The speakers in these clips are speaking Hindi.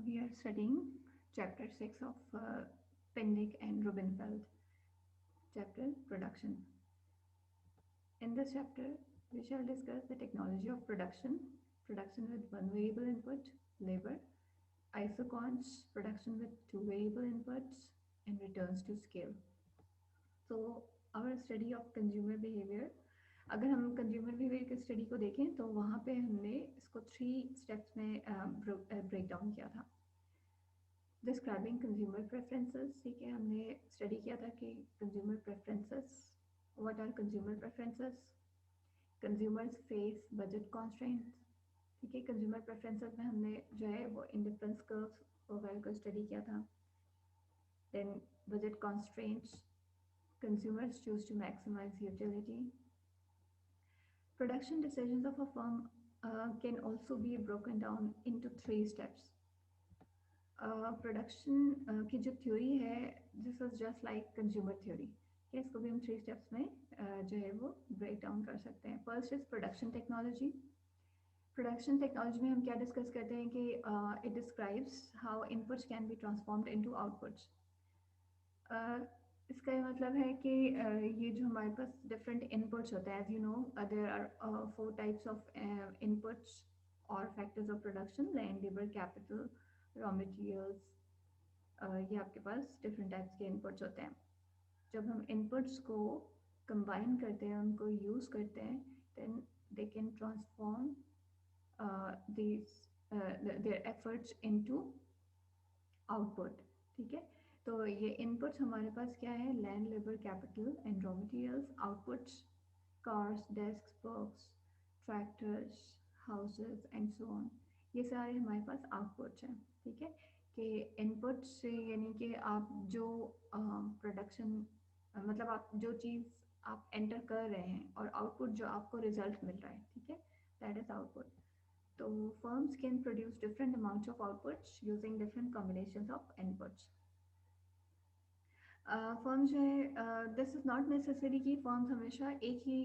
We are studying chapter 6 of Pindick and Rubenfeld, chapter Production. In this chapter, we shall discuss the technology of production with one variable input, labor, isocons, production with two variable inputs, and returns to scale. So, our study of consumer behavior, अगर हम कंज्यूमर बिहेवियर की स्टडी को देखें तो वहाँ पे हमने इसको 3 स्टेप्स में ब्रेक डाउन किया था. डिस्क्राइबिंग कंज्यूमर प्रेफरेंसेस, ठीक है, हमने स्टडी किया था कि consumer preferences, what are consumer preferences, consumers face budget constraints, ठीक है. कंज्यूमर प्रेफरेंसेस में हमने जो है वो इंडिफरेंस कर्व्स वगैरह को स्टडी किया था. Then budget constraints, consumers choose to maximise utility. Production decisions of a firm can also be broken down into 3 steps. Production की जो थ्योरी है, this is just like consumer theory. इसको भी हम 3 स्टेप्स में जो है वो ब्रेक डाउन कर सकते हैं. First is production technology. Production technology में हम क्या डिस्कस करते हैं कि it describes how inputs can be transformed into outputs. इसका ये मतलब है कि ये जो हमारे पास डिफरेंट इनपुट्स होते हैं, as you know there are 4 types of inputs और factors of production: land, labour, capital, raw materials. ये आपके पास डिफरेंट टाइप्स के इनपुट्स होते हैं. जब हम इनपुट्स को कंबाइन करते हैं, उनको यूज़ करते हैं, then they can transform their efforts into output. ठीक है, तो ये इनपुट्स हमारे पास क्या है: land, labour, capital and raw materials. Outputs cars, desk, works, tractors, houses and so on. ये सारे हमारे पास आउटपुट्स हैं. ठीक है, कि इनपुट से यानी कि आप जो प्रोडक्शन मतलब आप जो चीज़ आप एंटर कर रहे हैं और आउटपुट जो आपको रिजल्ट मिल रहा है, ठीक है, दैट इज आउटपुट. तो firms can produce different amounts of outputs using different combinations of inputs. Firms जो है, दिस इज़ नॉट नेसेसरी कि फर्म्स हमेशा एक ही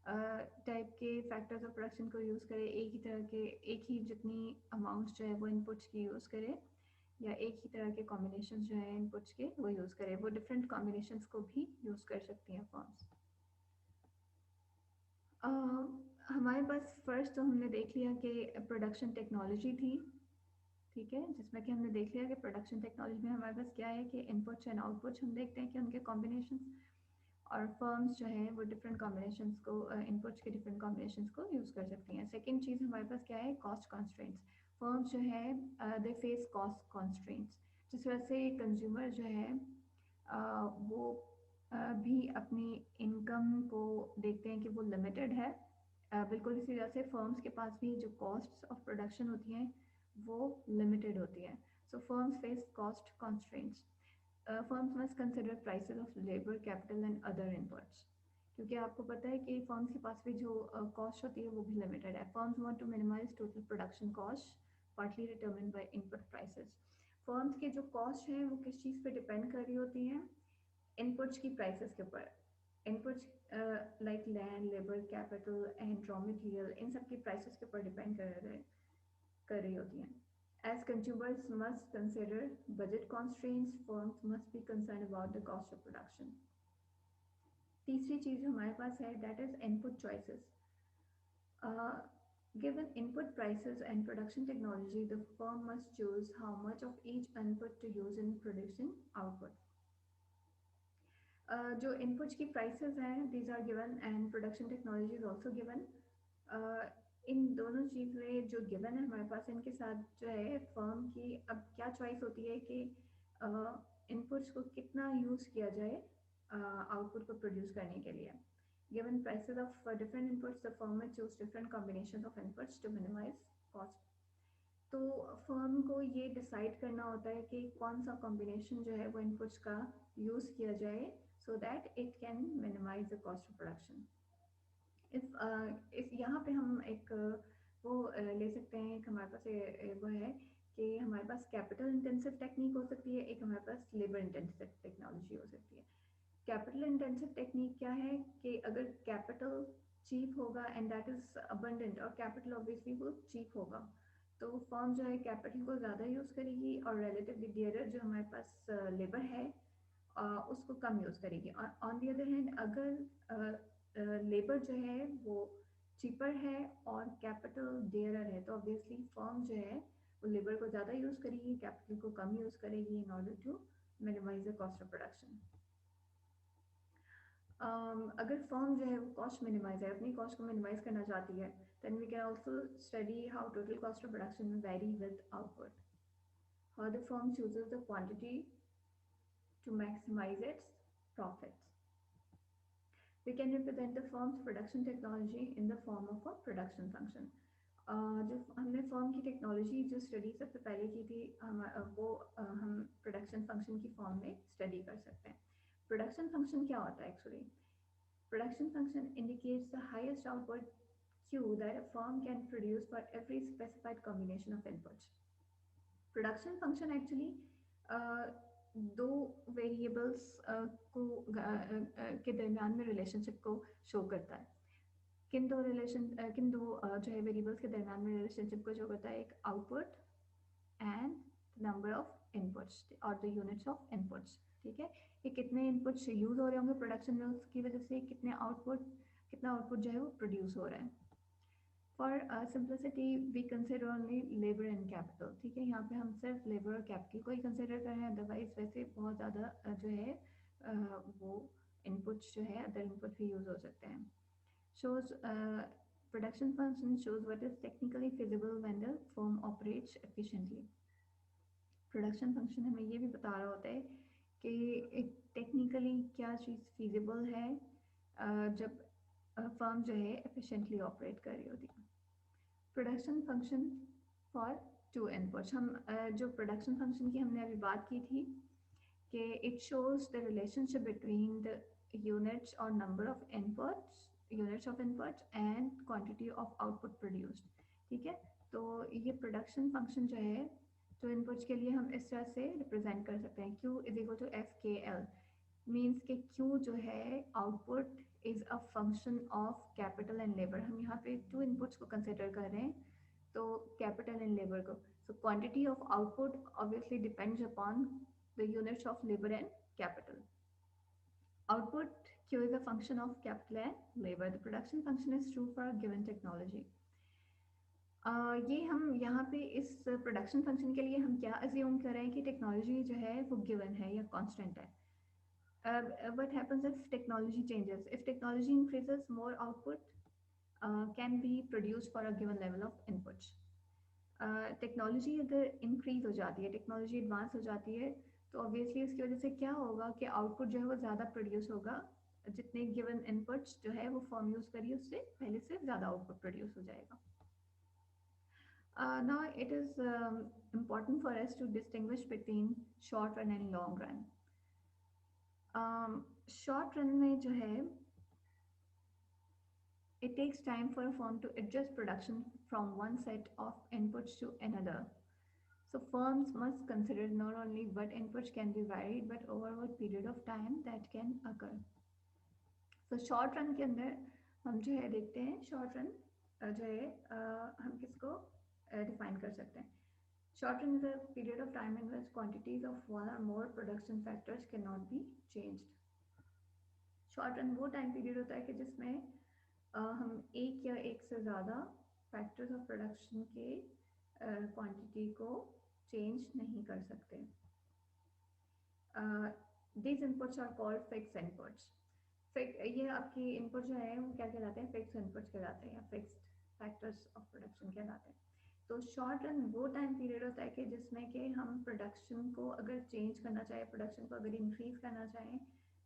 टाइप के फैक्टर्स ऑफ प्रोडक्शन को यूज़ करे, एक ही तरह के, एक ही जितनी अमाउंट्स जो है वो इनपुट्स की यूज़ करे, या एक ही तरह के कॉम्बिनेशन जो है इनपुट्स के वो यूज़ करे. वो डिफरेंट कॉम्बिनेशंस को भी यूज़ कर सकती हैं फर्म्स. हमारे पास फर्स्ट तो हमने देख लिया कि प्रोडक्शन टेक्नोलॉजी थी. ठीक है, जिसमें कि हमने देख लिया कि प्रोडक्शन टेक्नोलॉजी में हमारे पास क्या है कि इनपुट्स एंड आउटपुट्स हम देखते हैं कि उनके कॉम्बिनेशंस, और फर्म्स जो है वो डिफरेंट कॉम्बिनेशंस को, इनपुट्स के डिफरेंट कॉम्बिनेशंस को यूज़ कर सकती हैं. सेकेंड चीज़ हमारे पास क्या है: कॉस्ट कॉन्स्ट्रेंट्स. फर्म्स जो है दे फेस कॉस्ट कॉन्स्ट्रेंट्स, जिस वजह से कंज्यूमर जो है वो भी अपनी इनकम को देखते हैं कि वो लिमिटेड है. बिल्कुल इसी वजह से फर्म्स के पास भी जो कॉस्ट ऑफ प्रोडक्शन होती हैं वो लिमिटेड होती है. So firms face cost constraints. Firms must consider prices of labour, capital and other inputs, क्योंकि आपको पता है कि फर्म्स के पास भी जो कॉस्ट होती है वो भी लिमिटेड है. Firms want to minimise total production cost, partly determined by input prices. Firms के जो कॉस्ट हैं वो किस चीज़ पे डिपेंड कर रही होती हैं: इनपुट्स की प्राइसेस के ऊपर. Inputs like land, labour, capital and raw material, इन सब की प्राइसेस के ऊपर डिपेंड कर रही होती हैं. As consumers must consider budget constraints, firms must be concerned about the cost of production. तीसरी चीज़ हमारे पास है, that is input choices. Given input prices and production technology, the firm must choose how much of each input to use in producing output. जो inputs की prices हैं, these are given and production technology is also given. इन दोनों चीज़ें जो गिवन है हमारे पास, इनके साथ जो है फर्म की अब क्या चॉइस होती है कि इनपुट्स को कितना यूज़ किया जाए आउटपुट को प्रोड्यूस करने के लिए. Given prices of different inputs, the firm may choose different combination of inputs to minimise cost. तो फर्म को ये डिसाइड करना होता है कि कौन सा कॉम्बिनेशन जो है वो इनपुट्स का यूज़ किया जाए so that it can minimise the cost of production. इस यहाँ पे हम एक वो ले सकते हैं, एक हमारे पास वो है कि हमारे पास कैपिटल इंटेंसिव टेक्निक हो सकती है, एक हमारे पास लेबर इंटेंसिव टेक्नोलॉजी हो सकती है. कैपिटल इंटेंसिव टेक्निक क्या है कि अगर कैपिटल चीप होगा एंड दैट इज अबंडेंट, और कैपिटल ऑब्वियसली वो चीप होगा, तो फर्म जो है कैपिटल को ज़्यादा यूज़ करेगी और रिलेटिवली डियरर जो हमारे पास लेबर है उसको कम यूज़ करेगी। और ऑन दी अदर हैंड अगर लेबर जो है वो चीपर है और कैपिटल डियरर है, तो ऑब्वियसली फर्म जो है वो लेबर को ज़्यादा यूज़ करेगी, कैपिटल को कम यूज़ करेगी in order to minimise the cost of production. अगर फर्म जो है वो कॉस्ट मिनिमाइज है, अपनी कॉस्ट को मिनिमाइज करना चाहती है, then we can also study how total cost of production will vary with output. How the firm chooses the quantity to maximize its profits. We can represent the firm's production technology in the form of a production function. जो हमने फर्म की टेक्नोलॉजी जो स्टडी सबसे पहले की थी वो हम प्रोडक्शन फंक्शन की फॉर्म में स्टडी कर सकते हैं। प्रोडक्शन फंक्शन क्या होता है actually? Production function indicates the highest output Q that a firm can produce for every specified combination of inputs. Production function actually दो वेरिएबल्स को के दरमियान में रिलेशनशिप को शो करता है। किन दो जो है वेरिएबल्स के दरमियान में रिलेशनशिप को शो करता है? एक output and number of inputs और द यूनिट्स ऑफ इनपुट्स। ठीक है, ये कितने इनपुट्स यूज हो रहे होंगे प्रोडक्शन में, उसकी वजह से कितना आउटपुट जो है वो प्रोड्यूस हो रहा है। For simplicity we consider only labour and capital. ठीक है, यहाँ पे हम सिर्फ लेबर और कैपिटल को ही कंसिडर कर रहे हैं, अदरवाइज वैसे बहुत ज़्यादा जो है वो इनपुट्स जो है अदर इनपुट भी यूज हो सकते हैं। shows production function shows what is technically feasible when the firm operates efficiently. Production function हमें ये भी बता रहा होता है कि टेक्निकली क्या चीज़ फीजिबल है जब फर्म जो है एफिशिएंटली ऑपरेट कर रही होती है। Production function for to inputs, हम जो प्रोडक्शन फंक्शन की हमने अभी बात की थी कि it shows the relationship between the units और number of inputs, units of inputs and quantity of output produced. ठीक है, तो ये प्रोडक्शन फंक्शन जो है तो इनपुट्स के लिए हम इस तरह से रिप्रेजेंट कर सकते हैं, Q is equal to F K L. Means के Q जो है output is a function of capital and labour. हम यहाँ पे टू इनपुट्स को कंसिडर कर रहे हैं, तो कैपिटल एंड लेबर को। So quantity of output obviously depends upon the units of labour and capital. Output Q is a function of capital and labor. The production function is true for a given technology. ये हम यहाँ पे इस प्रोडक्शन फंक्शन के लिए हम क्या अज्यूम कर रहे हैं कि टेक्नोलॉजी जो है वो गिवन है या कांस्टेंट है। What happens if technology changes? If technology increases, more output can be produced for a given level of inputs. Technology अगर इंक्रीज हो जाती है, टेक्नोलॉजी एडवांस हो जाती है, तो ऑब्वियसली उसकी वजह से क्या होगा कि आउटपुट जो है वो ज़्यादा प्रोड्यूस होगा। जितने गिवन इनपुट्स जो है वो फॉर्म यूज़ करिए उससे पहले से ज़्यादा आउटपुट प्रोड्यूस हो जाएगा। Now it is important for us to distinguish between short run and long run. Short run में जो है it takes time for a firm to adjust production from one set of inputs to another. So firms must consider not only what inputs can be varied but over what period of time that can occur. So short run के अंदर हम जो है देखते हैं short run जो है हम किसको डिफाइन कर सकते हैं। Short run is a period of time in which quantities of one or more production factors cannot be changed. Short run वो टाइम पीरियड होता है कि जिसमें हम एक या एक से ज़्यादा फैक्टर्स ऑफ प्रोडक्शन के क्वांटिटी को चेंज नहीं कर सकते। These inputs are called fixed inputs. ये आपकी इनपुट जो है वो क्या कहलाते हैं? फिक्स इनपुट्स कहलाते हैं या फिक्स्ड फैक्टर्स ऑफ प्रोडक्शन कहलाते हैं। तो शॉर्ट रन वो टाइम पीरियड होता है कि जिसमें कि हम प्रोडक्शन को अगर चेंज करना चाहें, प्रोडक्शन को अगर इंक्रीज करना चाहें,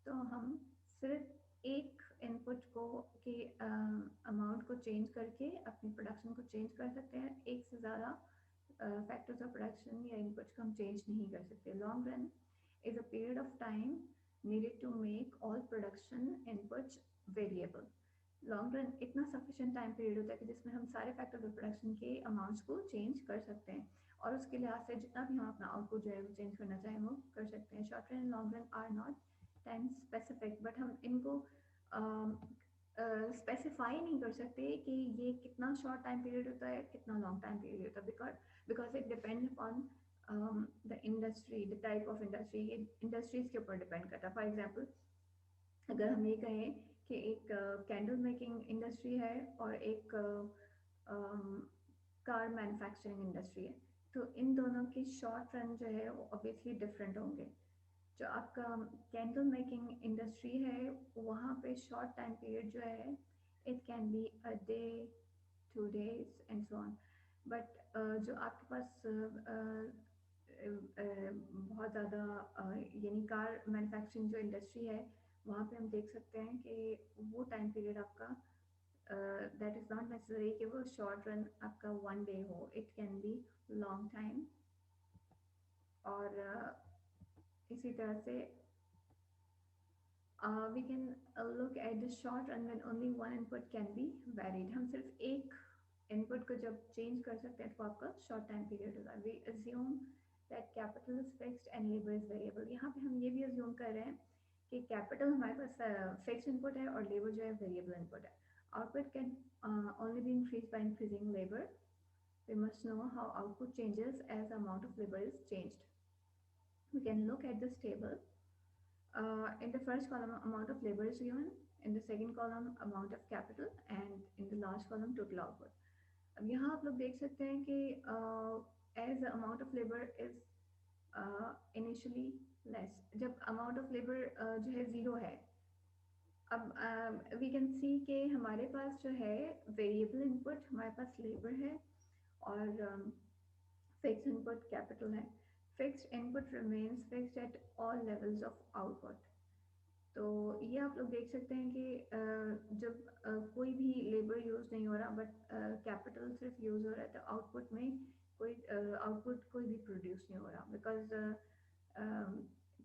तो हम सिर्फ एक इनपुट को के अमाउंट को चेंज करके अपनी प्रोडक्शन को चेंज कर सकते हैं। एक से ज़्यादा फैक्टर्स ऑफ प्रोडक्शन या इनपुट्स को हम चेंज नहीं कर सकते। Long run is a period of time needed to make all production inputs variable. Long run इतना सफिशिएंट टाइम पीरियड होता है कि जिसमें हम सारे फैक्टर्स ऑफ प्रोडक्शन के अमाउंट्स को चेंज कर सकते हैं और उसके लिहाज से जितना भी हम अपना आउटपुट जो है वो चेंज करना चाहें वो कर सकते हैं। Short run and long run are not time specific, but हम इनको स्पेसिफाई नहीं कर सकते कि ये कितना शॉर्ट टाइम पीरियड होता है, कितना लॉन्ग टाइम पीरियड होता है, because it depends upon the industry, the type of industry, ये इंडस्ट्रीज के ऊपर डिपेंड करता है। फॉर एग्जाम्पल अगर हम ये कहें कि एक कैंडल मेकिंग इंडस्ट्री है और एक कार मैन्युफैक्चरिंग इंडस्ट्री है, तो इन दोनों की शॉर्ट रन जो है वो ऑब्वियसली डिफरेंट होंगे। जो आपका कैंडल मेकिंग इंडस्ट्री है वहाँ पे शॉर्ट टाइम पीरियड जो है it can be a day, 2 days and so on. But जो आपके पास बहुत ज़्यादा यानी कार मैन्युफैक्चरिंग जो इंडस्ट्री है वहाँ पे हम देख सकते हैं कि वो टाइम पीरियड आपका दैट इज़ नॉट नेसेसरी कि वो शॉर्ट रन आपका 1 day हो, it can be long time. और इसी तरह से we can look at the short run when only one input can be varied। हम सिर्फ एक इनपुट को जब चेंज कर सकते हैं तो आपका शॉर्ट टाइम पीरियड होगा। We assume that capital is fixed and labour is variable. यहाँ पे हम ये भी अज्यूम कर रहे हैं कि कैपिटल हमारे पास फिक्स्ड इनपुट है और लेबर जो है वेरिएबल इनपुट है। Output can only be increase by increasing labour. we must know how output changes as the amount of labor is changed। we can look at this table। in the first column, amount of labor is given. In the second column, amount of capital, and in the last column, total output। अब यहाँ आप लोग देख सकते हैं कि as the amount of labor is initially less, जब amount of labor जो है ज़ीरो है, अब we can see कि हमारे पास जो है variable input हमारे पास labor है और fixed input capital है। Fixed input remains fixed at all levels of output। तो ये आप लोग देख सकते हैं कि जब कोई भी लेबर यूज़ नहीं हो रहा बट कैपिटल सिर्फ यूज़ हो रहा है तो आउटपुट में कोई आउटपुट कोई भी प्रोड्यूस नहीं हो रहा because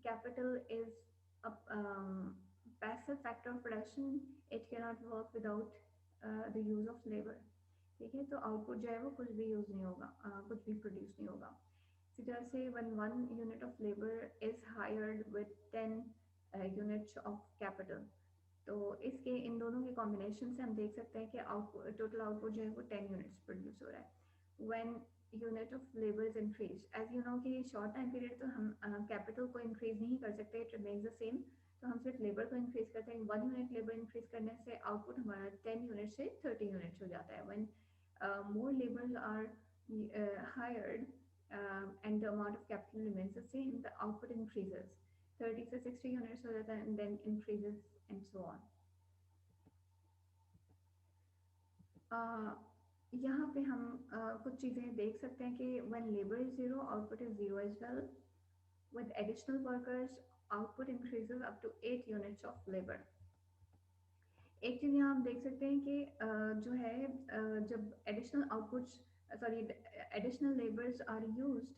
capital is a passive factor of production. It can not work without the use of labour. ठीक है, तो आउटपुट जो है वो कुछ भी यूज़ नहीं होगा, कुछ भी प्रोड्यूस नहीं होगा। इसी तरह से when 1 unit of labor is hired with 10 units of capital, तो इसके इन दोनों के कॉम्बिनेशन से हम देख सकते हैं कि आउटपुट टोटल आउटपुट जो है वो 10 यूनिट्स प्रोड्यूस हो रहा है। when unit of labor is increased, as you know कि शॉर्ट टाइम पीरियड तो हम कैपिटल को इंक्रीज नहीं कर सकते, इट रिमेन्स द सेम। तो हम सिर्फ लेबर को इंक्रीज करते हैं। 1 यूनिट लेबर इंक्रीज करने से आउटपुट हमारा 10 यूनिट से 30 यूनिट्स हो जाता है। when more laborers are hired and the amount of capital remains the same, the output increases 30 से 60 units हो जाता है and then increases and so on। यहाँ पे हम कुछ चीज़ें देख सकते हैं कि when labor is zero, output is zero as well। with additional workers, output increases up to 8 units of labor। एक चीज़ यहाँ आप देख सकते हैं कि जो है जब additional outputs sorry additional labours are used,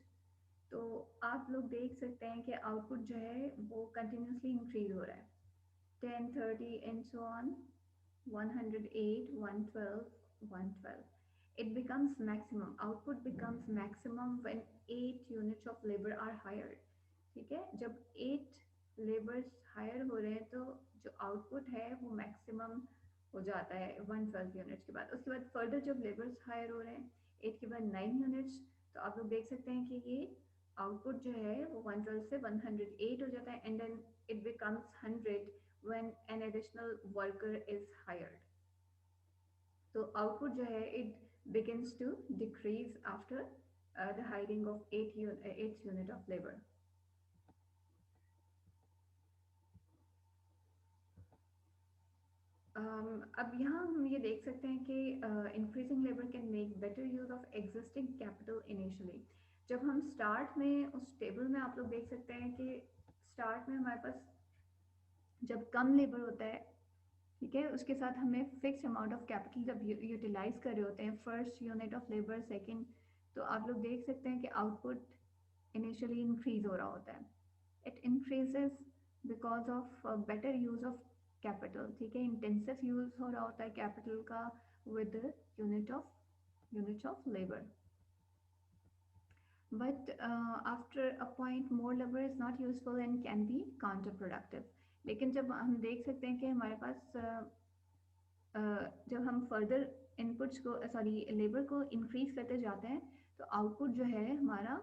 तो आप लोग देख सकते हैं कि आउटपुट जो है वो कंटिन्यूसली इंक्रीज हो रहा है। 10, 30 and so on, 108, 112, 112। It becomes maximum, output becomes maximum when 8 units of labor are hired। ठीक है, जब 8 लेबर्स हायर हो रहे हैं तो जो आउटपुट है वो मैक्सिमम हो जाता है 112 यूनिट्स के बाद। उसके बाद फर्दर जब लेबर्स हायर हो रहे हैं 8 के बाद 9 यूनिट्स, तो आप लोग देख सकते हैं कि ये आउटपुट जो है वो 112 से 108 हो जाता है and then it becomes 100 when an additional worker is hired. तो आउटपुट जो है it begins to decrease after the hiring of 8 unit of labour. अब यहाँ हम ये देख सकते हैं कि increasing labour can make better use of existing capital initially. जब हम स्टार्ट में उस टेबल में आप लोग देख सकते हैं कि स्टार्ट में हमारे पास जब कम लेबर होता है, ठीक है, उसके साथ हमें फिक्स अमाउंट ऑफ कैपिटल जब यूटिलाइज कर रहे होते हैं, first unit of labour, second, तो आप लोग देख सकते हैं कि आउटपुट इनिशियली इंक्रीज हो रहा होता है। It increases because of better use of capital. ठीक है, इंटेंसिव यूज हो रहा होता है कैपिटल का with unit of labour. But after a point more labour is not useful and can be counter productive. लेकिन जब हम देख सकते हैं कि हमारे पास जब हम फर्दर इनपुट्स को सॉरी लेबर को इंक्रीज करते जाते हैं तो आउटपुट जो है हमारा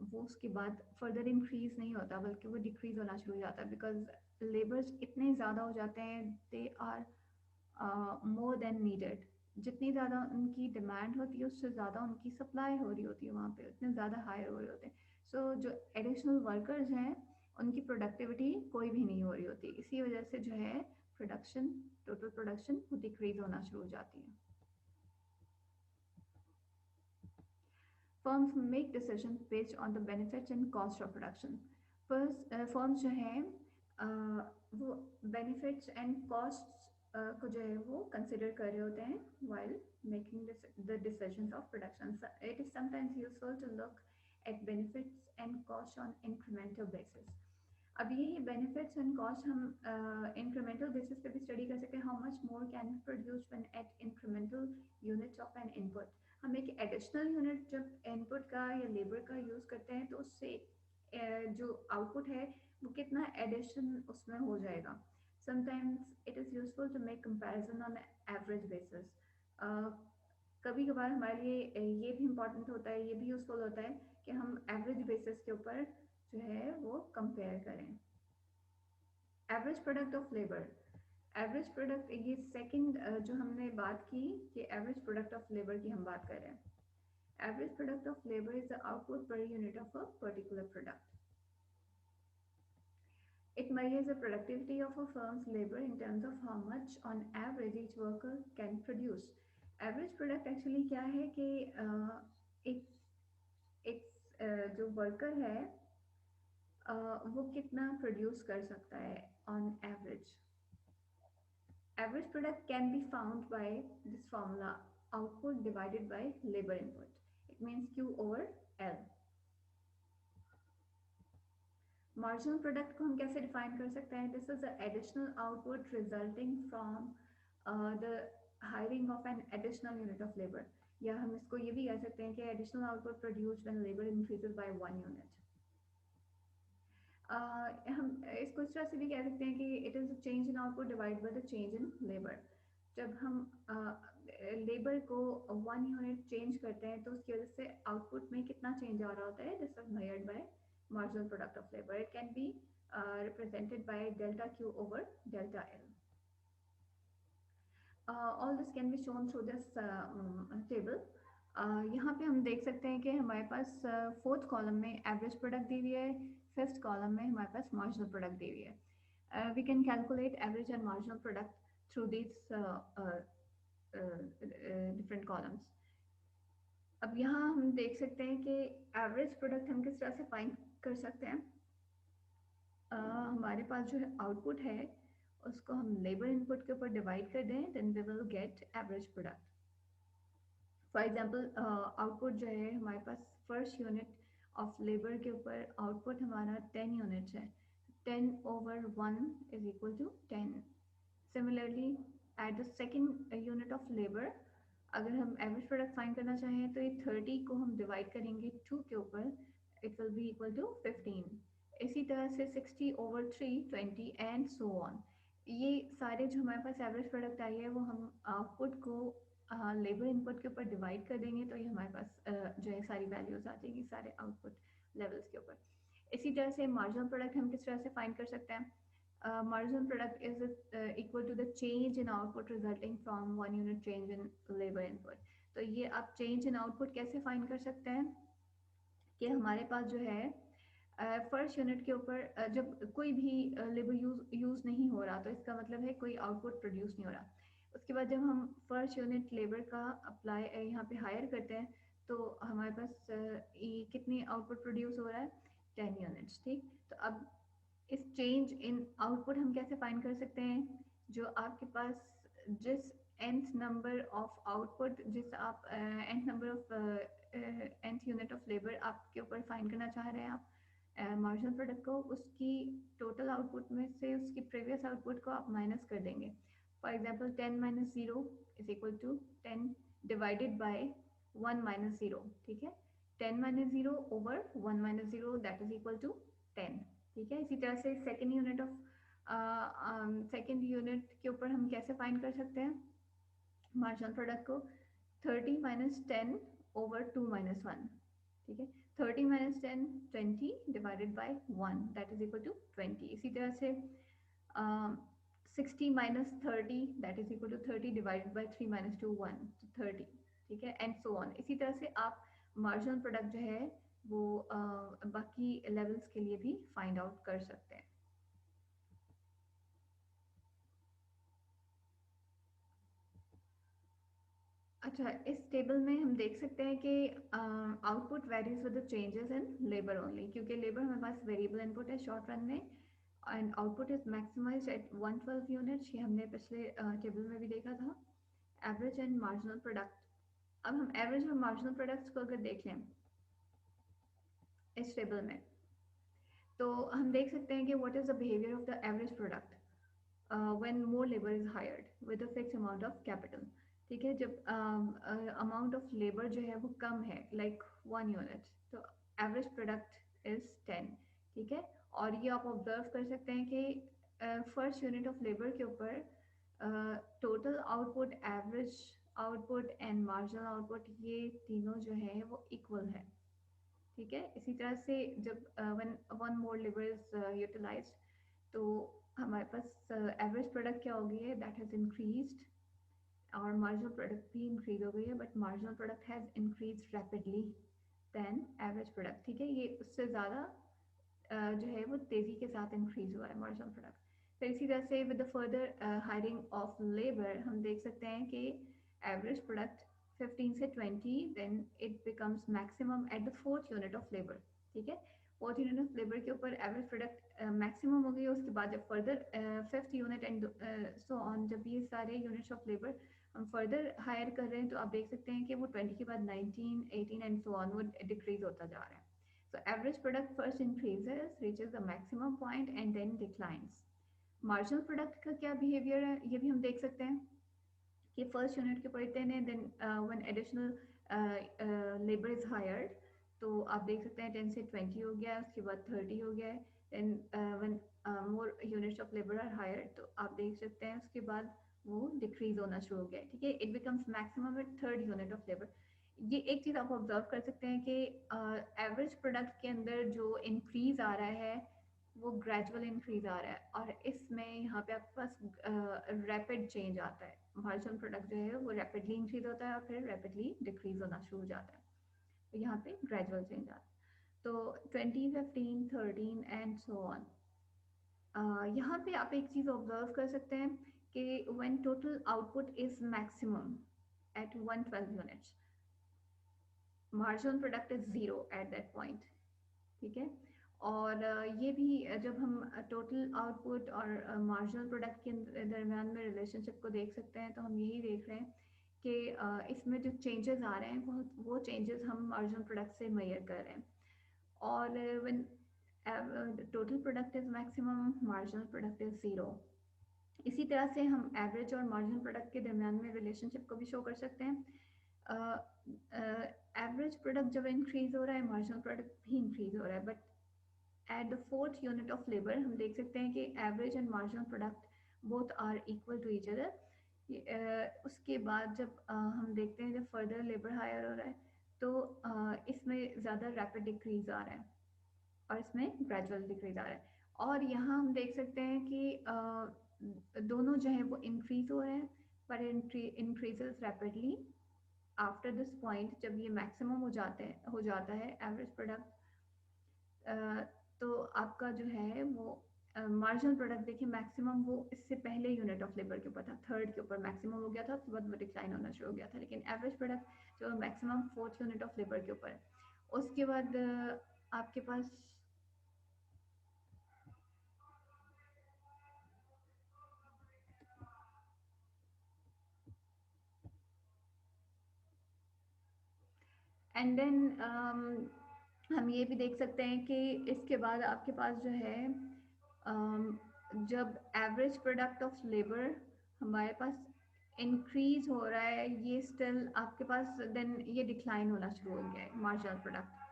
वो उसके बाद फर्दर इंक्रीज नहीं होता बल्कि वो डिक्रीज होना शुरू हो जाता है, बिकॉज लेबर्स इतने ज़्यादा हो जाते हैं, they are more than needed. जितनी ज़्यादा उनकी डिमांड होती है उससे ज़्यादा उनकी सप्लाई हो रही होती है, वहाँ पे उतने ज़्यादा हायर हो रहे होते हैं। सो जो एडिशनल वर्कर्स हैं उनकी प्रोडक्टिविटी कोई भी नहीं हो रही होती, इसी वजह से जो है प्रोडक्शन, टोटल प्रोडक्शन वो डिक्रीज होना शुरू हो जाती है। Firms make decisions based on the benefits and cost of production. First, firms जो है वो benefits and costs को जो है वो consider कर रहे होते हैं while making the decisions of production. So it is sometimes useful to look at benefits and costs on incremental basis. अब यही बेनिफिट्स एंड कॉस्ट हम इंक्रीमेंटल बेसिस पे भी स्टडी कर सकते हैं। How much more can be produce when eight incremental units of an input. हम एक एडिशनल यूनिट जब इनपुट का या लेबर का यूज़ करते हैं तो उससे जो आउटपुट है वो कितना एडिशन उसमें हो जाएगा। Sometimes it is useful to make comparison on average basis. कभी कभार हमारे लिए ये भी इम्पॉर्टेंट होता है, ये भी यूजफुल होता है कि हम एवरेज बेसिस के ऊपर जो है वो कंपेयर करें। Average product of labour, average product, ये सेकंड जो हमने बात की कि एवरेज प्रोडक्ट ऑफ लेबर की हम बात कर रहे हैं। Average product of labour is the output per unit of a particular product. It measures the productivity of a firm's labor in terms of how much on average each worker can produce. Average product actually क्या है कि एक एक जो वर्कर है वो कितना प्रोड्यूस कर सकता है on average. Average product can be found by this formula, output divided by labor input. It means Q over L. Marginal product को हम कैसे define कर सकते हैं? This is the additional output resulting from the hiring of an additional unit of labor. या हम इसको ये भी कह सकते हैं कि additional output produced when labor increases by 1 unit. हम इसको इस तरह से भी कह सकते हैं कि it is change in output divide by the change in labour. जब हम लेबर को 1 यूनिट चेंज करते हैं तो उसकी वजह से आउटपुट में कितना चेंज आ रहा होता है, this is measured by marginal product of labour. It can be represented by delta Q over delta L. All this can be shown through this table. यहाँ पे हम देख सकते हैं कि हमारे पास फोर्थ कॉलम में एवरेज प्रोडक्ट दी हुई है, फिफ्थ कॉलम में हमारे पास मार्जिनल प्रोडक्ट दी हुई है। We can calculate average and marginal product through this different columns. अब यहाँ हम देख सकते हैं कि एवरेज प्रोडक्ट हम किस तरह से फाइंड कर सकते हैं। हमारे पास जो है आउटपुट है उसको हम लेबर इनपुट के ऊपर डिवाइड कर दें, then we will get average product. For example output जो है हमारे पास फर्स्ट यूनिट ऑफ लेबर के ऊपर आउटपुट हमारा 10 यूनिट्स है, 10 over 1 is equal to 10. Similarly at the second unit of labor अगर हम एवरेज प्रोडक्ट फाइंड करना चाहें तो ये 30 को हम डिवाइड करेंगे 2 के ऊपर, it will be equal to 15। इसी तरह से 60 over 3 20 एंड सो ऑन। ये सारे जो हमारे पास एवरेज प्रोडक्ट आई है वो हम आउटपुट को लेबर इनपुट के ऊपर डिवाइड कर देंगे तो ये हमारे पास जो है सारी वैल्यूज आ जाएगी सारे आउटपुट लेवल्स के ऊपर। इसी तरह से मार्जिनल प्रोडक्ट हम किस तरह से फाइंड कर सकते हैं? Marginal product is equal to the change in output resulting from 1 unit change in labor input. तो ये आप change in output कैसे find कर सकते हैं कि हमारे पास जो है फर्स्ट यूनिट के ऊपर जब कोई भी लेबर यूज़ नहीं हो रहा तो इसका मतलब है कोई आउटपुट प्रोड्यूस नहीं हो रहा। उसके बाद जब हम फर्स्ट यूनिट लेबर का अप्लाई यहाँ पे हायर करते हैं तो हमारे पास कितनी आउटपुट प्रोड्यूस हो रहा है, 10 यूनिट्स। ठीक, तो अब इस चेंज इन आउटपुट हम कैसे फाइंड कर सकते हैं? जो आपके पास जिस nth नंबर ऑफ आउटपुट, जिस आप nth number of nth unit of labour आपके ऊपर फाइंड करना चाह रहे हैं आप मार्जिनल प्रोडक्ट को, उसकी टोटल आउटपुट में से उसकी प्रीवियस आउटपुट को आप माइनस कर देंगे। For example 10 minus 0 is equal to 10 divided by 1 minus 0। ठीक है, 10 minus 0 over 1 minus 0 that is equal to 10। ठीक है, इसी तरह से सेकेंड यूनिट के ऊपर हम कैसे फाइंड कर सकते हैं मार्जिनल प्रोडक्ट को? 30 minus 10 over 2 minus 1. ठीक है, 30 minus 10 20 divided by 1 that is equal to 20. इसी तरह से 60 minus 30 that is equal to 30 divided by 3 minus 2 1 तो 30. ठीक है, एंड सो ऑन. इसी तरह से आप मार्जिनल प्रोडक्ट जो है वो बाकी लेवल्स के लिए भी फाइंड आउट कर सकते हैं. अच्छा, इस टेबल में हम देख सकते हैं कि output varies with the changes in labour only, क्योंकि लेबर हमारे पास वेरिएबल इनपुट है शॉर्ट रन में, and output is maximised at 112 units. ये हमने पिछले टेबल में भी देखा था. Average and marginal product. अब हम एवरेज और मार्जिनल प्रोडक्ट्स को अगर देख लें इस टेबल में, तो हम देख सकते हैं कि what is the behaviour of the average product when more labour is hired with a fix amount of capital. ठीक है, जब अमाउंट ऑफ लेबर जो है वो कम है लाइक 1 यूनिट, तो एवरेज प्रोडक्ट इज 10. ठीक है, और ये आप ऑब्जर्व कर सकते हैं कि फर्स्ट यूनिट ऑफ लेबर के ऊपर total output, average output and marginal output, ये तीनों जो है वो इक्वल है. ठीक है, इसी तरह से जब one one more labour is utilised, तो हमारे पास एवरेज प्रोडक्ट क्या हो गई है, दैट हैज़ इंक्रीज्ड, और मार्जिनल प्रोडक्ट भी इंक्रीज हो गई है, but marginal product has increase rapidly than average product. ठीक है, ये उससे ज़्यादा जो है वो तेज़ी के साथ इंक्रीज हुआ है मार्जिनल प्रोडक्ट. फिर इसी तरह से with the further hiring of labour हम देख सकते हैं कि एवरेज प्रोडक्ट 15 से 20, then it becomes maximum at the fourth unit of labour. ठीक है, फोर्थ यूनिट ऑफ लेबर के ऊपर एवरेज प्रोडक्ट मैक्सिमम हो गई. उसके बाद जब further fifth unit and so on, जब ये सारे यूनिट्स ऑफ लेबर हम फर्दर हायर कर रहे हैं, तो आप देख सकते हैं कि वो 20 के बाद 19 18 एंड सो ऑन वो डिक्रीज होता जा रहा है. So average product first increases, reaches the maximum point and then declines. Marginal product का क्या behavior है, ये भी हम देख सकते हैं कि first unit के ऊपर 10 है, then when additional labor is hired, तो आप देख सकते हैं 10 से 20 हो गया, उसके बाद 30 हो गया, then when more units of labor are hired, तो आप देख सकते हैं उसके बाद वो डिक्रीज होना शुरू हो गया. ठीक है, it becomes maximum at third unit of labour. ये एक चीज़ आप ऑब्जर्व कर सकते हैं कि एवरेज प्रोडक्ट के अंदर जो इंक्रीज आ रहा है वो ग्रेजुअल इंक्रीज आ रहा है, और इसमें यहाँ पे आपके पास रैपिड चेंज आता है. मार्जिनल प्रोडक्ट जो है वो रैपिडली इंक्रीज होता है और फिर रैपिडली डिक्रीज होना शुरू हो जाता है. तो यहाँ पे ग्रेजुअल चेंज आता है. तो 20 15 13 एंड सो ऑन. यहाँ पे आप एक चीज़ ऑब्जर्व कर सकते हैं कि when total output is maximum at 112 units, marginal product is zero at that point. ठीक है, और ये भी जब हम टोटल आउटपुट और मार्जिनल प्रोडक्ट के दरमियान में रिलेशनशिप को देख सकते हैं, तो हम यही देख रहे हैं कि इसमें जो चेंजेस आ रहे हैं वो चेंजेस हम मार्जिनल प्रोडक्ट से मेजर कर रहे हैं. और when total product is maximum, marginal product is zero. इसी तरह से हम एवरेज और मार्जिनल प्रोडक्ट के दरमियान में रिलेशनशिप को भी शो कर सकते हैं. एवरेज प्रोडक्ट जब इंक्रीज हो रहा है, मार्जिनल प्रोडक्ट भी इंक्रीज हो रहा है, but at the fourth unit of labour हम देख सकते हैं कि average and marginal product both are equal to each other. उसके बाद जब हम देखते हैं जब फर्दर लेबर हायर हो रहा है, तो इसमें ज़्यादा रैपिड डिक्रीज आ रहा है और इसमें ग्रेजुअल डिक्रीज आ रहा है. और यहाँ हम देख सकते हैं कि दोनों जो है वो इंक्रीज हो रहे हैं, पर increases rapidly after this point. जब ये मैक्सिमम हो जाता है एवरेज प्रोडक्ट, तो आपका जो है वो मार्जिनल प्रोडक्ट देखिए मैक्सिमम वो इससे पहले यूनिट ऑफ लेबर के ऊपर था, थर्ड के ऊपर मैक्सिमम हो गया था, उसके बाद वो डिक्लाइन होना शुरू हो गया था. लेकिन एवरेज प्रोडक्ट जो maximum fourth unit of labour के ऊपर है, उसके बाद आपके पास एंड देन हम ये भी देख सकते हैं कि इसके बाद आपके पास जो है जब एवरेज प्रोडक्ट ऑफ लेबर हमारे पास इंक्रीज हो रहा है, ये स्टिल आपके पास देन ये डिक्लाइन होना शुरू हो गया है मार्जिनल प्रोडक्ट.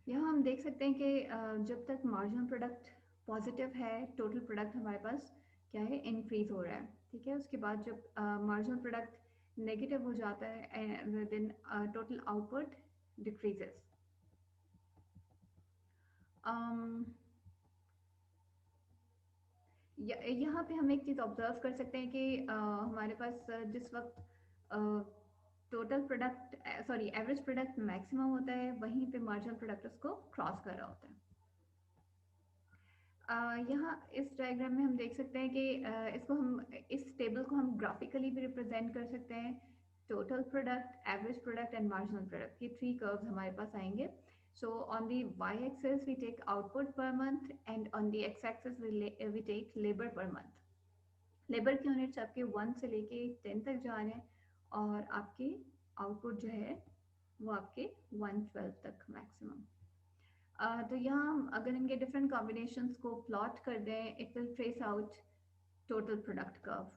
यहाँ हम देख सकते हैं कि जब तक मार्जिनल प्रोडक्ट पॉजिटिव है, टोटल प्रोडक्ट हमारे पास क्या है, इंक्रीज हो रहा है। ठीक है, उसके बाद जब मार्जिनल प्रोडक्ट नेगेटिव हो जाता है, देन टोटल आउटपुट डिक्रीजेस। यहाँ पे हम एक चीज़ ऑब्जर्व कर सकते हैं कि हमारे पास जिस वक्त total product, sorry average product maximum होता है, वहीं पे मार्जिनल प्रोडक्ट उसको क्रॉस कर रहा होता है। यहाँ इस डायग्राम में हम देख सकते हैं कि इसको हम, इस टेबल को हम ग्राफिकली भी रिप्रेजेंट कर सकते हैं। Total product, average product and marginal product, ये थ्री कर्व्स हमारे पास आएंगे। So on the Y axis we take output per month and on the X axis we take labour per month. Labour के यूनिट्स आपके 1 से लेके 10 तक जा रहे हैं, और आपके आउटपुट जो है वो आपके 112 तक मैक्सिमम। तो यहाँ अगर इनके डिफरेंट कॉम्बिनेशंस को प्लॉट कर दें, it will trace out total product curve.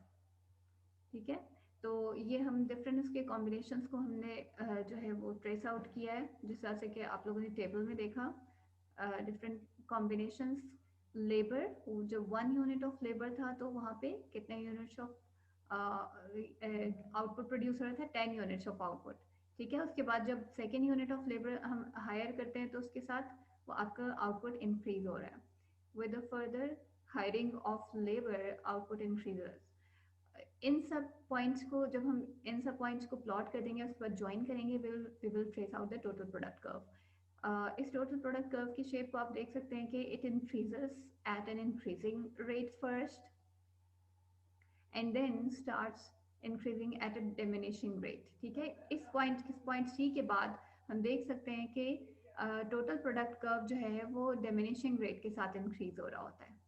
ठीक है, तो ये हम डिफरेंट इसके कॉम्बिनेशंस को हमने जो है वो ट्रेस आउट किया है, जिस तरह से कि आप लोगों ने टेबल में देखा डिफरेंट कॉम्बिनेशंस। लेबर, जब 1 यूनिट ऑफ लेबर था तो वहाँ पे कितने यूनिट्स ऑफ आउटपुट प्रोड्यूस हो रहा था, 10 यूनिट्स ऑफ आउटपुट। ठीक है, उसके बाद जब सेकेंड यूनिट ऑफ लेबर हम हायर करते हैं तो उसके साथ वो आपका आउटपुट इंक्रीज हो रहा है। With further hiring of labour, output increases. इन सब पॉइंट्स को जब हम इन सब पॉइंट्स को प्लॉट कर देंगे, उसके बाद ज्वाइन करेंगे, we will trace out the total product curve. इस टोटल प्रोडक्ट कर्व की शेप को आप देख सकते हैं कि it increases at an increasing rate first and then starts increasing at a diminishing rate. ठीक है, इस पॉइंट सी के बाद हम देख सकते हैं कि टोटल प्रोडक्ट कर्व जो है वो डिमिनिशिंग रेट के साथ इंक्रीज हो रहा होता है।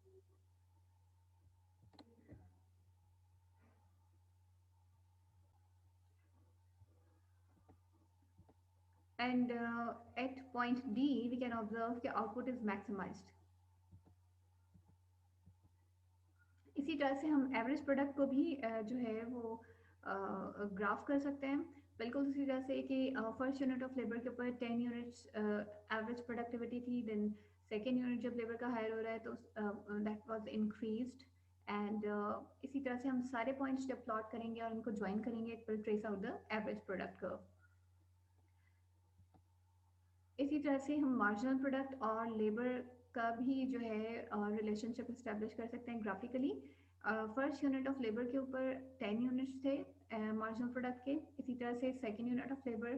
And at point D we can observe कि output is maximized। इसी तरह से हम एवरेज प्रोडक्ट को भी जो है वो ग्राफ कर सकते हैं। बिल्कुल उसी तरह से कि फर्स्ट यूनिट ऑफ लेबर के ऊपर 10 यूनिट्स एवरेज प्रोडक्टिविटी थी, देन सेकेंड यूनिट जब लेबर का हायर हो रहा है तो दैट वाज इंक्रीज्ड। एंड इसी तरह से हम सारे पॉइंट्स जब प्लॉट करेंगे और इनको ज्वाइन करेंगे, it will trace out the average product curve. इसी तरह से हम मार्जिनल प्रोडक्ट और लेबर का भी जो है रिलेशनशिप इस्टेब्लिश कर सकते हैं graphically. First unit of labour के ऊपर 10 यूनिट्स थे मार्जिनल प्रोडक्ट के। इसी तरह से सेकेंड यूनिट ऑफ लेबर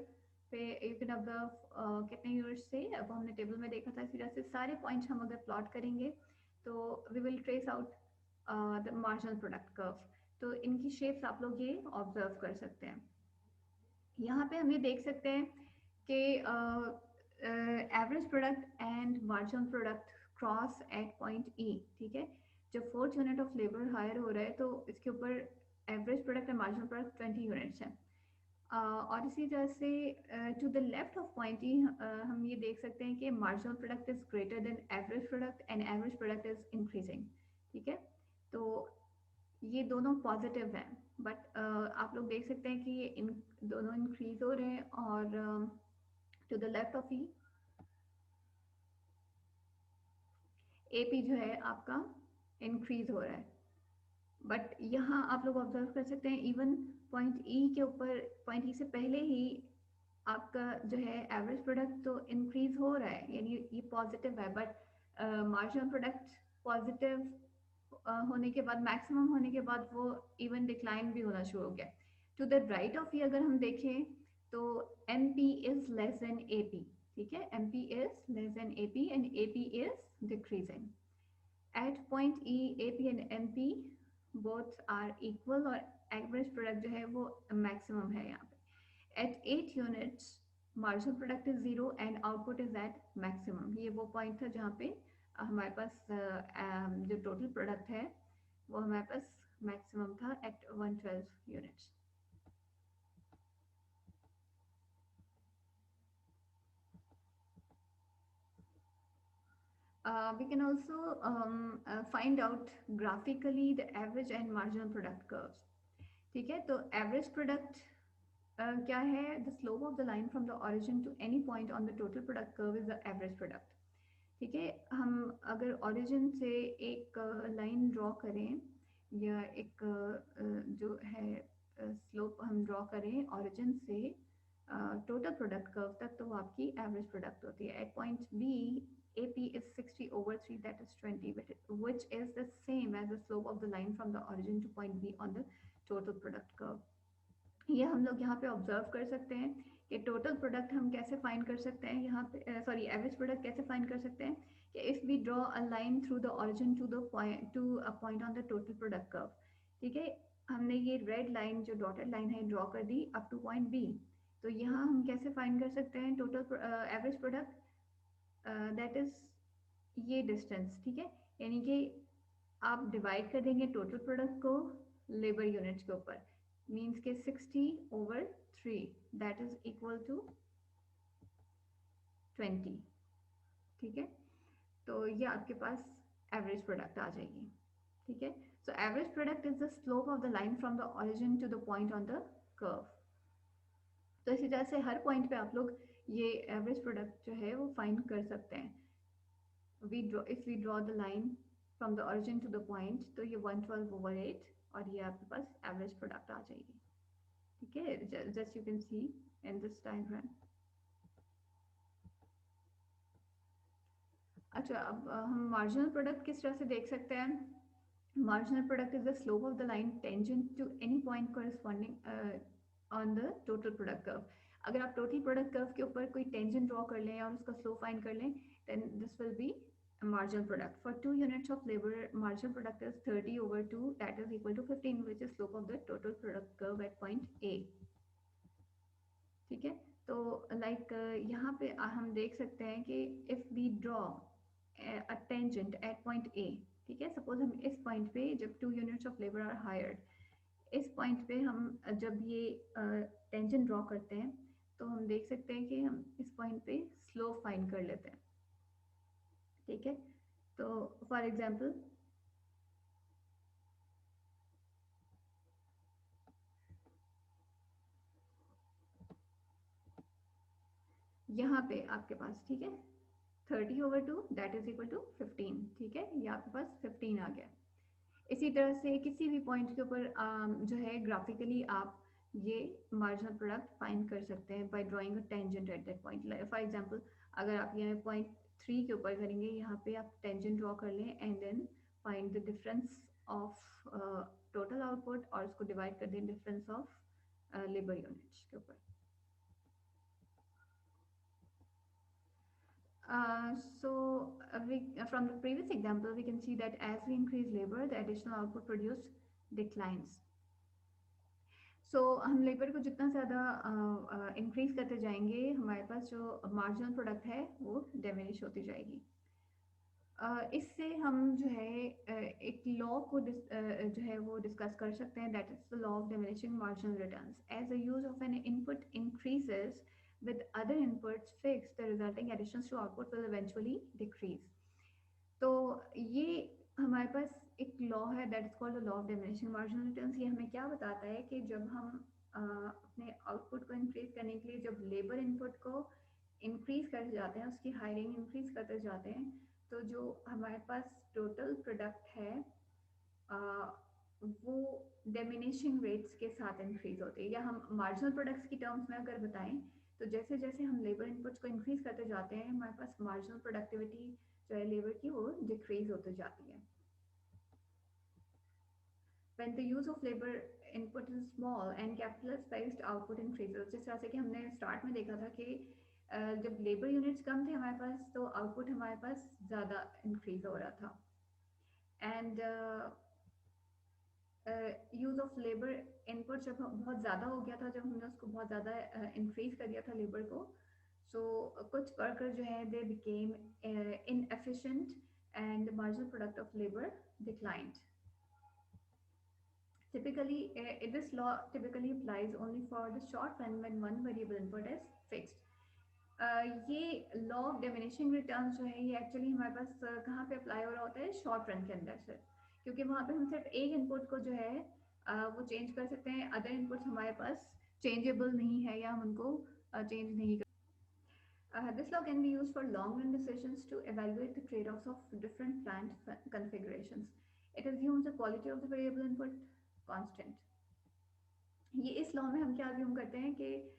पे यू कैन ऑब्जर्व कितने यूनिट्स थे, अब हमने टेबल में देखा था। इसी तरह से सारे पॉइंट्स हम अगर प्लॉट करेंगे तो we will trace out the marginal product curve. तो इनकी शेप्स आप लोग ये ऑब्जर्व कर सकते हैं। यहाँ पे हम ये देख सकते हैं कि average product and marginal product cross at point E. ठीक है, जब fourth unit of labour hire हो रहा है तो इसके ऊपर average product and marginal product 20 units हैं। और इसी तरह से to the left of point E हम ये देख सकते हैं कि marginal product is greater than average product and average product is increasing. ठीक है, तो ये दोनों पॉजिटिव हैं, बट आप लोग देख सकते हैं कि ये इन दोनों इंक्रीज हो रहे हैं, और to the left of E AP जो है आपका इंक्रीज हो रहा है। बट यहाँ आप लोग ऑब्जर्व कर सकते हैं इवन पॉइंट ई के ऊपर, पॉइंट ई से पहले ही आपका जो है एवरेज प्रोडक्ट तो इंक्रीज हो रहा है, यानी ये पॉजिटिव है। बट मार्जिनल प्रोडक्ट पॉजिटिव होने के बाद, मैक्सिमम होने के बाद वो इवन डिक्लाइन भी होना शुरू हो गया। टू द राइट ऑफ ये अगर हम देखें तो M P is less than A P. ठीक है, M P is less than A P and A P is decreasing. At point E A P and M P both are equal, और एवरेज प्रोडक्ट जो है वो मैक्सिमम है यहाँ पे। At 8 units marginal product is 0 and output is at maximum. ये वो पॉइंट था जहाँ पे हमारे पास जो टोटल प्रोडक्ट है वो हमारे पास मैक्सिमम था at 112 units. We can also find out graphically the average and marginal product curves। ठीक है, तो एवरेज प्रोडक्ट क्या है, the slope of the line from the origin to any point on the total product curve is the average product. ठीक है, हम अगर ओरिजिन से एक लाइन ड्रॉ करें या एक जो है स्लोप हम ड्रॉ करें ओरिजिन से टोटल प्रोडक्ट कर्व तक, तो वो आपकी एवरेज प्रोडक्ट होती है। At point B AP is 60/3, that is 20, which is the same as the slope of the line from the origin to point B on the total product curve। ये हम लोग यहाँ पे ऑब्जर्व कर सकते हैं कि टोटल प्रोडक्ट हम कैसे फाइंड कर सकते हैं यहाँ पे, सॉरी एवरेज प्रोडक्ट कैसे फाइंड कर सकते हैं कि if we draw a line through the origin to the point to a point on the total product curve. ठीक है, हमने ये रेड लाइन जो डॉटेड लाइन है ड्रॉ कर दी अप टू पॉइंट बी। तो यहाँ हम कैसे फाइंड कर सकते हैं total average product, that is ये डिस्टेंस। ठीक है, यानी कि आप डिवाइड कर देंगे टोटल प्रोडक्ट को लेबर यूनिट्स के ऊपर, मीन्स के 60/3 दैट इज इक्वल टू 20। ठीक है, तो ये आपके पास एवरेज प्रोडक्ट आ जाएगी। ठीक है, so average product is the slope of the line from the origin to the point on the curve. तो इसी तरह से हर पॉइंट पे आप लोग ये एवरेज प्रोडक्ट जो है वो फाइंड कर सकते हैं। If we draw the line from the origin to the point, तो ये 112/8 और ये आपके पास एवरेज प्रोडक्ट आ जाएगी। ठीक है, just you can see in this diagram. अच्छा, अब हम मार्जिनल प्रोडक्ट किस तरह से देख सकते हैं। Marginal product is the slope of the line tangent to any point corresponding on the total product curve. अगर आप टोटल प्रोडक्ट कर्व के ऊपर कोई टेंजेंट ड्रॉ कर लें और उसका स्लोप फाइंड कर लें, then this will be marginal product. For 2 units of labor, marginal product is 30/2, that is equal to 15, which is slope of the total product curve at point A। ठीक है, तो लाइक यहाँ पे हम देख सकते हैं कि if we draw a tangent at point A. ठीक है, सपोज हम इस पॉइंट पे जब 2 units of labour are hired, इस पॉइंट पे हम जब ये टेंजेंट ड्रॉ करते हैं, तो हम देख सकते हैं कि हम इस पॉइंट पे स्लोप फाइंड कर लेते हैं। ठीक है, तो फॉर एग्जांपल यहाँ पे आपके पास, ठीक है, 30/2 दैट इज इक्वल टू 15। ठीक है, ये आपके पास 15 आ गया। इसी तरह से किसी भी पॉइंट के ऊपर जो है ग्राफिकली आप ये मार्जिनल प्रोडक्ट फाइंड कर सकते हैं by drawing a tangent at that point. For example, अगर आप यहाँ पॉइंट 3 के ऊपर करेंगे, यहाँ पे आप टेंजेंट ड्रॉ कर लें and then find the difference of total output और उसको डिवाइड कर दें डिफरेंस ऑफ लेबर यूनिट्स के ऊपर। From the previous example, we can see that as we increase labor, the additional output produced declines. So हम लेबर को जितना ज़्यादा इंक्रीज करते जाएंगे, हमारे पास जो मार्जिनल प्रोडक्ट है वो डिमिनिश होती जाएगी। इससे हम जो है एक लॉ को जो है वो डिस्कस कर सकते हैं, that is the law of diminishing marginal returns. As the use of an input increases with other inputs fixed, the resulting additions to output will eventually decrease। तो ये हमारे पास एक लॉ है that is called the law of diminishing marginal returns. ये हमें क्या बताता है कि जब हम अपने आउटपुट को इंक्रीज करने के लिए जब लेबर इनपुट को इंक्रीज करते जाते हैं, उसकी हायरिंग इंक्रीज करते जाते हैं, तो जो हमारे पास टोटल प्रोडक्ट है वो डिमिनिशिंग रेट्स के साथ इंक्रीज होते हैं। या हम मार्जिनल प्रोडक्ट्स की टर्म्स में अगर बताएं, तो जैसे जैसे हम लेबर इनपुट्स को इंक्रीज करते जाते हैं, हमारे पास मार्जिनल प्रोडक्टिविटी जो है लेबर की वो डिक्रीज होती जाती है। When the use of labor input is small and capital is fixed, output increases। जिस तरह से कि हमने स्टार्ट में देखा था कि जब लेबर यूनिट्स कम थे हमारे पास, तो आउटपुट हमारे पास ज़्यादा इंक्रीज हो रहा था। And use of labour input जब बहुत ज़्यादा हो गया था, जब हमने उसको बहुत ज़्यादा इंक्रीज कर दिया था लेबर को, सो कुछ वर्कर जो है they became inefficient and marginal product of labour declined. Typically, this law typically applies only for the short run when one variable input is fixed। ये लॉ ऑफ डिमिनिशिंग रिटर्न्स जो है ये एक्चुअली हमारे पास कहाँ पे अप्लाई हो रहा होता है, शॉर्ट रन के अंदर से, क्योंकि वहाँ पे हम सिर्फ एक इनपुट को जो है वो चेंज कर सकते हैं, अदर इनपुट्स हमारे पास चेंजेबल नहीं है या हम उनको चेंज नहीं this law can be used for long-run decisions to evaluate the trade-offs of different plant configurations. It assumes the quality of the variable input constant. ये इस लॉ में हम क्या अज्यूम करते हैं कि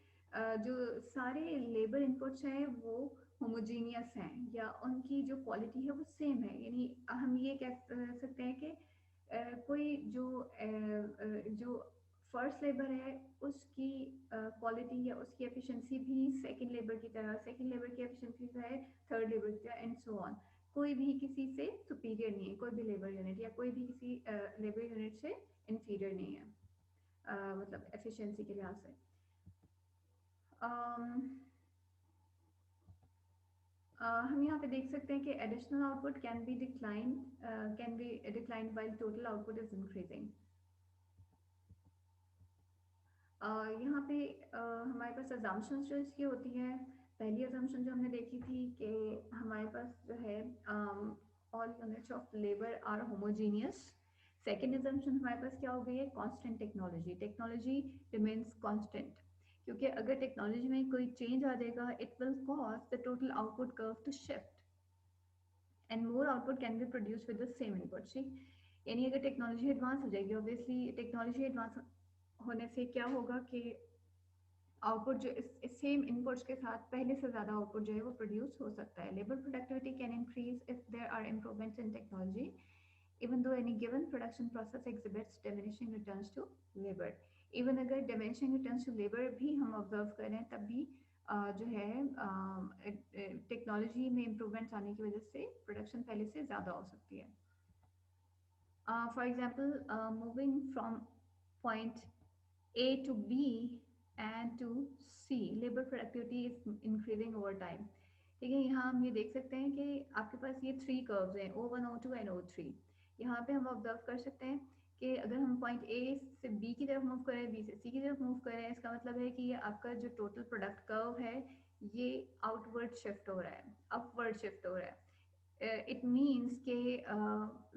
जो सारे लेबर इनपुट्स हैं वो होमोजीनियस हैं या उनकी जो क्वालिटी है वो सेम है, यानी हम ये कह सकते हैं कि कोई जो फर्स्ट लेबर है उसकी क्वालिटी या उसकी एफिशिएंसी भी सेकंड लेबर की तरह, सेकंड लेबर की एफिशिएंसी जो है थर्ड लेबर की तरह, एंड सो ऑन। कोई भी किसी से सुपीरियर नहीं है, कोई भी लेबर यूनिट या कोई भी किसी लेबर यूनिट से इंफीरियर नहीं है, मतलब एफिशिएंसी के लिहाज से। हम यहाँ पे देख सकते हैं कि additional output can B decline while total output is increasing. यहाँ पे हमारे पास अजम्पशंस जो इसकी होती है, पहली अजम्पशन जो हमने देखी थी कि हमारे पास जो है all units of labour are homogeneous. Second assumption हमारे पास क्या हो गई है, constant technology, technology remains constant, क्योंकि अगर टेक्नोलॉजी में कोई चेंज आ जाएगा it will cause the total output curve to shift and more output can be produce with the same input. यानी अगर टेक्नोलॉजी एडवांस हो जाएगी, ऑब्वियसली टेक्नोलॉजी एडवांस होने से क्या होगा कि आउटपुट जो इस सेम इनपुट्स के साथ पहले से ज़्यादा आउटपुट जो है वो प्रोड्यूस हो सकता है। Labour productivity can increase if there are improvements in technology even though any given production process exhibits diminishing returns to labor। even अगर diminishing returns to labor भी हम ऑब्जर्व करें तब भी जो है टेक्नोलॉजी में इम्प्रूवमेंट्स आने की वजह से प्रोडक्शन पहले से ज़्यादा हो सकती है। For example moving from point A to B and to C, labor productivity is increasing over time। ठीक है, यहाँ हम ये देख सकते हैं कि आपके पास ये थ्री कर्व्स हैं O1, O2 एंड O3। यहाँ पे हम ऑब्जर्व कर सकते हैं कि अगर हम पॉइंट A से B की तरफ मूव करें, B से C की तरफ मूव करें, इसका मतलब है कि ये आपका जो टोटल प्रोडक्ट कर्व है ये आउटवर्ड शिफ्ट हो रहा है, अपवर्ड शिफ्ट हो रहा है। इट मीन्स के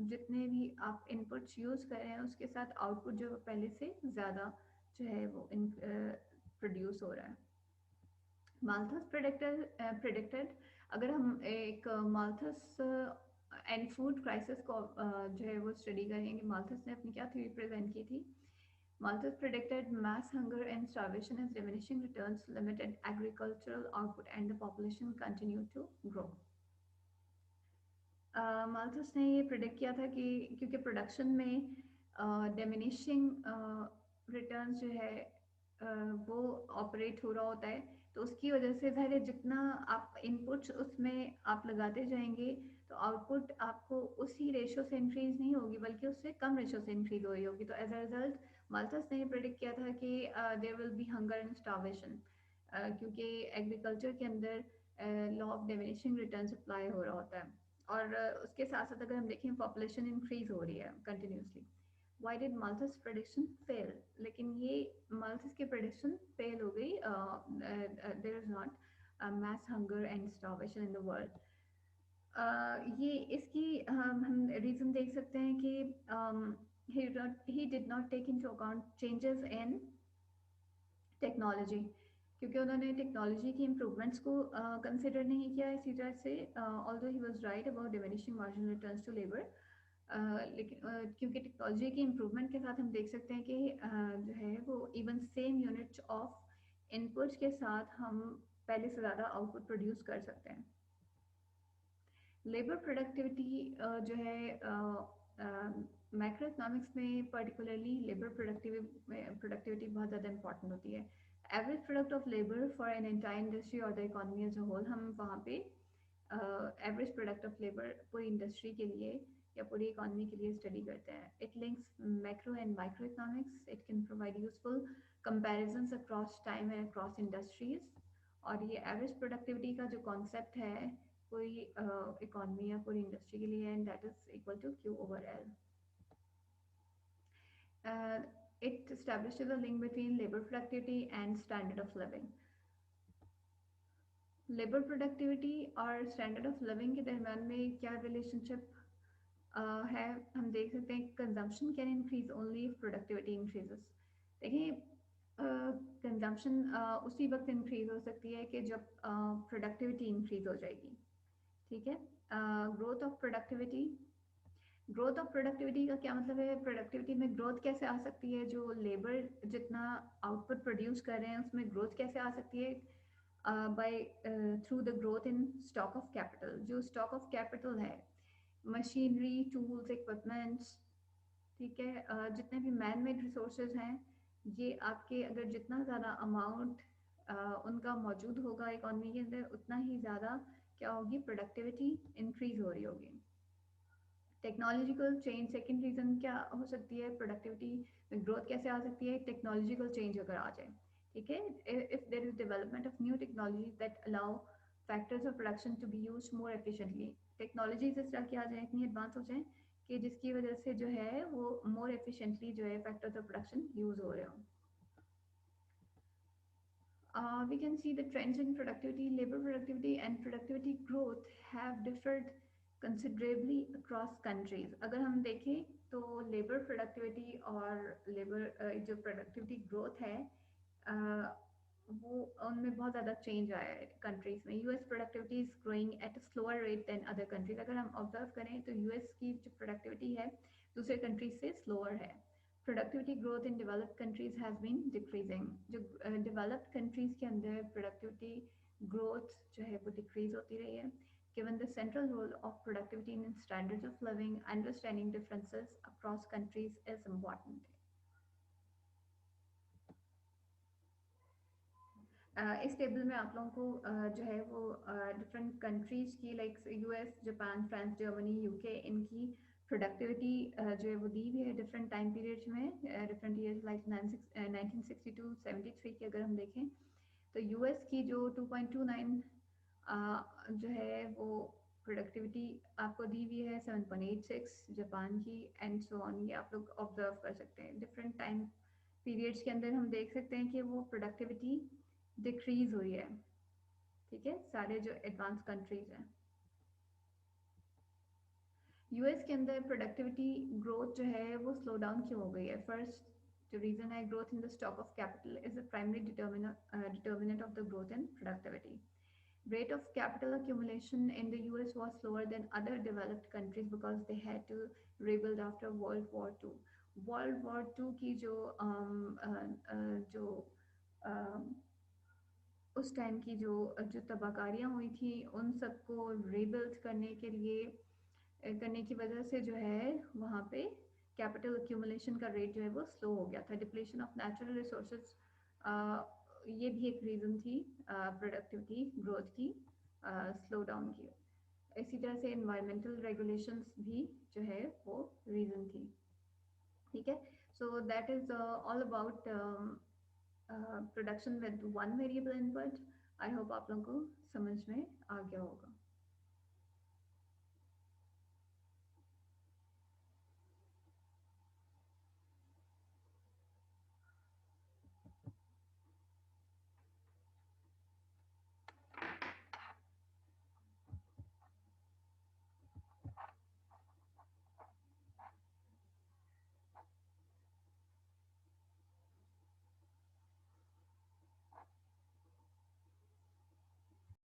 जितने भी आप इनपुट्स यूज़ कर रहे हैं उसके साथ आउटपुट जो पहले से ज़्यादा जो है वो प्रोड्यूस हो रहा है। माल्थस प्रेडिक्टेड, अगर हम एक माल्थस एंड फूड क्राइसिस को जो है वो स्टडी करेंगे, माल्थस ने अपनी क्या थ्योरी प्रेजेंट की थी। Malthus predicted mass hunger and starvation as diminishing returns limited agricultural output and the population continued to grow। Malthus ने ये प्रिडिक्ट किया था कि क्योंकि प्रोडक्शन में डिमिनिशिंग रिटर्न्स जो है वो ऑपरेट हो रहा होता है, तो उसकी वजह से ज़ाहिर है जितना आप इनपुट्स उसमें आप लगाते जाएंगे तो आउटपुट आपको उसी रेशो से इंक्रीज नहीं होगी बल्कि उससे कम रेशो से इंक्रीज हो रही होगी। तो एज अ रिजल्ट माल्थस ने प्रिडिक्ट किया था कि there will be hunger and starvation, क्योंकि एग्रीकल्चर के अंदर law of diminishing returns apply हो रहा होता है। और उसके साथ साथ अगर हम देखें पॉपुलेशन इंक्रीज हो रही है continuously. Why did Malthus prediction fail? लेकिन ये Malthus की prediction fail हो गई। There is not mass hunger and starvation in the world। ये इसकी हम रीज़न देख सकते हैं कि he did not take into account changes in technology, क्योंकि उन्होंने टेक्नोलॉजी की इम्प्रूवमेंट्स को कंसिडर नहीं किया इसी तरह से। Although he was right about diminishing marginal returns to labour, लेकिन क्योंकि टेक्नोलॉजी की इम्प्रूवमेंट के साथ हम देख सकते हैं कि जो है वो even same units of inputs के साथ हम पहले से ज़्यादा आउटपुट प्रोड्यूस कर सकते हैं। लेबर प्रोडक्टिविटी जो है मैक्रो इकोनॉमिक्स में पर्टिकुलरली लेबर प्रोडक्टिविटी बहुत ज़्यादा इंपॉर्टेंट होती है। Average product of labour for an entire industry और the economy as a whole, हम वहाँ पे एवरेज प्रोडक्ट ऑफ लेबर पूरी इंडस्ट्री के लिए या पूरी इकोनॉमी के लिए स्टडी करते हैं। It links macro and micro economics, it can provide useful comparisons across time and across industries. और ये एवरेज प्रोडक्टिविटी का जो कॉन्सेप्ट है पूरी इकोनॉमी या पूरी इंडस्ट्री के लिए, and that is equal to Q over L। It establishes a link between labor productivity and standard of living। Labour productivity और स्टैंडर्ड ऑफ लिविंग के दरम्यान में क्या रिलेशनशिप है, हम देख सकते हैं। Consumption can increase only if productivity increases. देखिए कंजम्पशन उसी वक्त इंक्रीज हो सकती है कि जब प्रोडक्टिविटी इंक्रीज हो जाएगी, ठीक है। Growth of productivity, growth of productivity का क्या मतलब है? प्रोडक्टिविटी में ग्रोथ कैसे आ सकती है? जो लेबर जितना आउटपुट प्रोड्यूस कर रहे हैं उसमें ग्रोथ कैसे आ सकती है? By through the growth in stock of capital. जो स्टॉक ऑफ कैपिटल है, मशीनरी, टूल्स, इक्विपमेंट्स, ठीक है, जितने भी मैन मेड रिसोर्सेज हैं, ये आपके अगर जितना ज़्यादा अमाउंट उनका मौजूद होगा इकॉनमी के अंदर, उतना ही ज़्यादा क्या होगी? प्रोडक्टिविटी इंक्रीज हो रही होगी। टेक्नोलॉजिकल चेंज, सेकंड रीज़न क्या हो सकती है प्रोडक्टिविटी में ग्रोथ कैसे आ सकती है? टेक्नोलॉजिकल चेंज अगर आ जाए, ठीक है। If there is development of new technology that allow factors of production to be use more efficiently. Technologies इस तरह की आ जाए, इतनी एडवांस हो जाए कि जिसकी वजह से जो है वो मोर एफिशिएंटली जो है फैक्टर्स ऑफ प्रोडक्शन यूज हो रहे हो। We can see the trends in productivity, labor productivity and productivity growth have differed considerably across countries. अगर हम देखें तो लेबर प्रोडक्टिविटी और लेबर जो प्रोडक्टिविटी ग्रोथ है वो उनमें बहुत ज़्यादा चेंज आया है कंट्रीज़ में। US productivity is growing at a slower rate than other countries. अगर हम ऑब्जर्व करें तो यूएस की जो प्रोडक्टिविटी है दूसरे कंट्रीज से स्लोअर है। Productivity growth in developed countries has been decreasing. जो डेवलप्ड कंट्रीज के अंदर प्रोडक्टिविटी ग्रोथ जो है वो डिक्रीज होती रही है। Given the central role of productivity in standards of living, understanding differences across countries is important. इस टेबल में आप लोगों को जो है वो डिफरेंट कंट्रीज की like US, Japan, France, Germany, UK, इनकी प्रोडक्टिविटी जो है वो दी हुई है डिफरेंट टाइम पीरियड्स में, डिफरेंट ईयर्स लाइक 1962 73 की अगर हम देखें तो यूएस की जो 2.29 जो है वो प्रोडक्टिविटी आपको दी हुई है 7.86, जापान की एंड सो ऑन। ये आप लोग ऑब्जर्व कर सकते हैं डिफरेंट टाइम पीरियड्स के अंदर हम देख सकते हैं कि वो प्रोडक्टिविटी डिक्रीज हुई है, ठीक है, सारे जो एडवांस कंट्रीज हैं। यूएस के अंदर प्रोडक्टिविटी ग्रोथ जो है वो स्लो डाउन क्यों हो गई है? फर्स्ट जो रीजन है, growth in the stock of capital is the primary determinant of the growth in productivity. Rate of capital accumulation in the US was slower than other developed countries because they had to rebuild after World War II. World War II की जो उस टाइम की जो जो तबाहकारियाँ हुई थी उन सबको रिबिल्ड करने की वजह से जो है वहाँ पे कैपिटल एक्यूमुलेशन का रेट जो है वो स्लो हो गया था। डिप्लेशन ऑफ नेचुरल रिसोर्सेज ये भी एक रीज़न थी प्रोडक्टिविटी ग्रोथ की स्लो डाउन की। इसी तरह से इन्वायरमेंटल रेगुलेशंस भी जो है वो रीज़न थी, ठीक है। So that is all about production with one variable input. I hope आप लोगों को समझ में आ गया होगा।